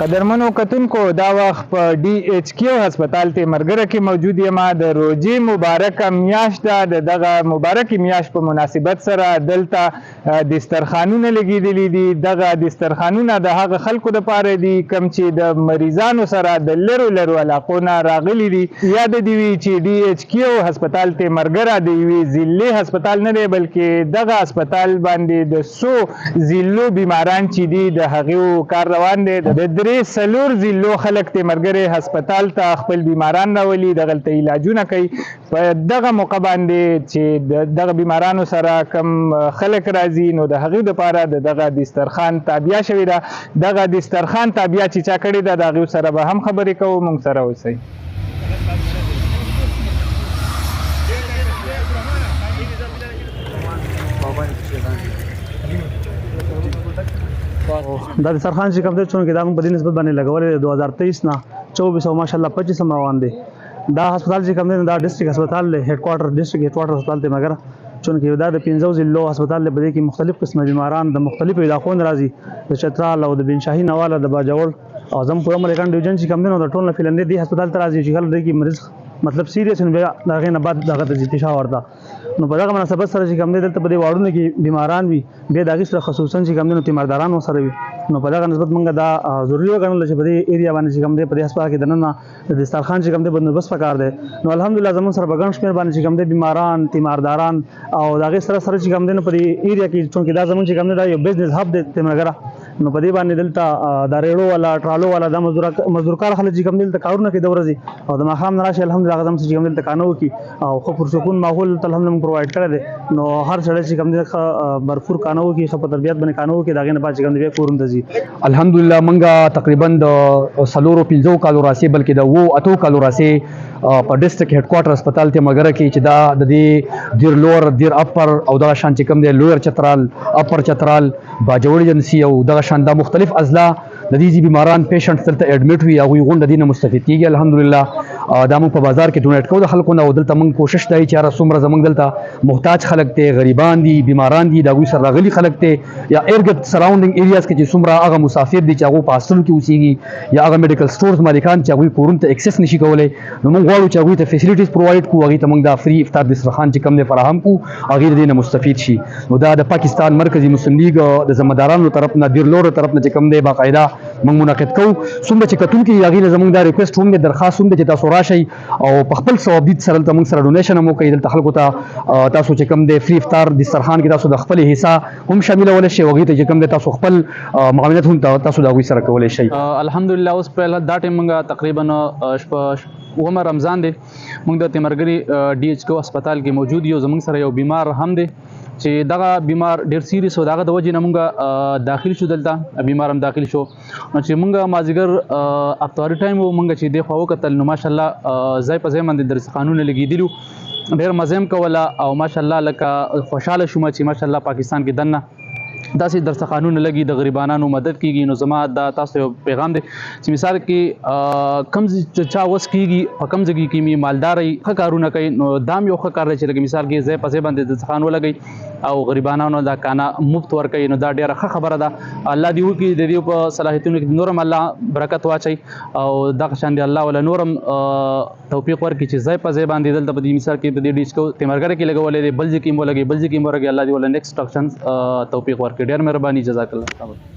قدرمنو کتونکو دا وخت په ډي ایچ کیو هسپتال تیمرګره کې موجود یم. د روژې مبارکه میاشت ده. د دغه مبارکې میاشت په مناسبت سره دلته دسترخوانونه لګېدلي دي. دغه دسترخوانونه د هغه خلکو دپاره دي کوم چې د مریضانو سره د لرو لرو علاقو نه راغلي دي. یاد دې وي چې ډي ایچ کیو هسپتال تیمرګره د یوې ضلعې هسپتال نه دی، بلکې دغه هسپتال باندې د څو ضلعو بیماران چې دي د هغو کار روان دی. د درې څلور ضلعو خلک تیمرګرې هسپتال ته خپل بیماران راولي، دغلته علاجونه کوي. په دغه موقع باندې چې دغه بیمارانو سره کم خلک راځي نو د هغوی دپاره د دغه دسترخوان تابیا شوې ده. دغه دسترخوان تابیا چې چا کړې ده د هغوی سره به هم خبرې کوو. موږ سره اوسئ. دا دسترخوان چې کوم دی چونکې دا موږ په دې نسبت باندې لګولی دی 2023 نه 24 او ماشاءالله 25 روان دی. دا هسپتال چې کوم دی دا ډسټرکټ هسپتال دی، هیډ کوارټر ډسټرکټ هیډ کوارټر هسپتال تیمرګره، چونکې دا د 15 ضلعو هسپتال دی. په دې کې مختلف قسمه بیماران د مختلفو علاقو نه راځي، د چترال او د بنشاهي نواله د باجوړ او زموږ پوره ملیکان ډیویژن چې کوم دی نو د ټول نه فیلنډې دې هسپتال ته راځي چې خلک دې کې مریض مطلب سیریس نو بیا د هغې نه بعد دغه ته ځي پېښور ته. نو په دغه مناسبت سره چې کوم دی دلته په دې واردونو کې بیماران وي، بیا د هغې سره خصوصا چې کوم دی نو تیمارداران ورسره وي. نو په دغه نسبت موږ دا ضروري وګڼله چې په دې ایریا باندې چې کوم دی په دې هسپتال کې دننه د دسترخوان چې کوم دی بندوبست پکار دی. نو الحمدلله زموږ سره په ګڼ شمېر باندې چې کوم دی بیماران، تیمارداران او د هغې سره سره چې کوم دی نو په دې ایریا کې چونکې دا زموږ چې کوم دی دا یو بزنس هب دی تیمرګره، نو په دې باندې دلته دا ریړو والا ټرالو والا دا مزدورکار خلک چې کوم دی دلته کارونه کوي د ورځې او د ماښام نه راشي الحمدلله هغه چې کوم دلته کانه وکړي او ښه پرسکون ماحول ته الحمدلله موږ پرووایډ کړی دی. نو هر سړی چې کوم دی ښه برفور کانه وکړي، ښه په تربیت باندې کانه وکړي، د هغې نه بعد چې کوم دی بیا کورونو ته ځي. الحمدلله موږ تقریبا د 4-5 کالو راسې بلکې د 8 کالو راسې په ډسټرکټ هیډ کوارټر هسپتال تیمرګره کې چې دا د دې دیر لوور، دیر اپر او دغه شان چې کوم دی لویر چترال، اپر چترال، باجوړ ایجنسي او دغه شان دا مختلف اضلاع د دې بیماران پیشنټ دلته اډمیټ وي، هغوی غونډه دې نه مستفید کېږي. الحمدلله دا موږ په بازار کې ډونیټ کوو د خلکو نه او دلته موږ کوشش دی چې هره څومره زموږ دلته محتاج خلک دی، غریبان دي، بیماران دي، د هغوی سره راغلي خلک دی یا ارګد سراونډنګ ایریاز کې چې څومره هغه مسافر دي چې هغوی په هاسټلو کې اوسېږي یا هغه میډیکل سټورز مالکان چې هغوی کورونو ته اکسس نشي کولی، نو موږ غواړو چې هغوی ته فیسیلیټیز پرووایډ کړو، هغوی ته موږ دا فري افطار دسترخوان چې کوم دی فراهم کړو، هغوی د دې نه مستفید شي. نو دا د پاکستان مرکزي مسلم لیګ د ذمهدارانو طرف نه، دیر لور طرف نه چې کوم دی باقاعده موږ منعقد کوو. څومره چې کتونکي هغوی نه زموږ دا ریکویسټ هم دی، درخواست هم دی چې تاسو راشئ او په خپل ثوابدید سره دلته موږ سره ډونیشن هم وکړئ. دلته خلکو ته تاسو چې کوم دی فري افطار دسترخوان کې تاسو د خپل حصه هم شاملولی شئ، هغوی ته چې کوم دی تاسو خپل معاونت هم تاسو د هغوی سره کولی شئ. الحمدلله اوس په دا ټایم موږ تقریبا اومه رمضان دی، موږ د تیمرګرې ډي ایچ کیو هسپتال کې موجود یو. زموږ سره یو بیمار هم دی چې دغه بیمار ډېر سیریس و، د هغه د وجې نه موږ داخل شو، دلته بیمار هم داخل شو. نو چې موږ مازدیګر افطاري ټایم و، موږ چې دې خوا وکتل نو ماشاءالله ځای په ځای باندې دسترخوانونه لګېدلي وو، ډېر مزه هم کوله او ماشاءالله لکه خوشحاله شوم چې ماشاءالله پاکستان کې دننه داسې دسترخوانونه لګي د غریبانو مدد کېږي. نو زما دا تاسو یو پیغام دی چې مثال کې کم چا وس کېږي په کم ځای کې مالداري ښه کارونه کوي، نو دا هم یو ښه کار دی چې لکه مثال کې ځای په ځای باندې دسترخوان ولګوي او غریبانو دا کانه مفت ورکوي، نو دا ډېره ښه خبره ده. الله دې وکړي د دې په صلاحیتونو کې نورم الله برکت واچوي او دغه شان دی الله ولا نورم توفیق ورکړي چې ځای په ځای باندې دلته په دې مثال کې په دې ډي ایچ کیو تیمرګره کې لګولی دی، بل ځای کې هم ولګوي، بل ځای کې هم ورکوي. الله دې ولا نیکسټ اکشن توفیق ورکړي. ډېر مهرباني، جزاک الله.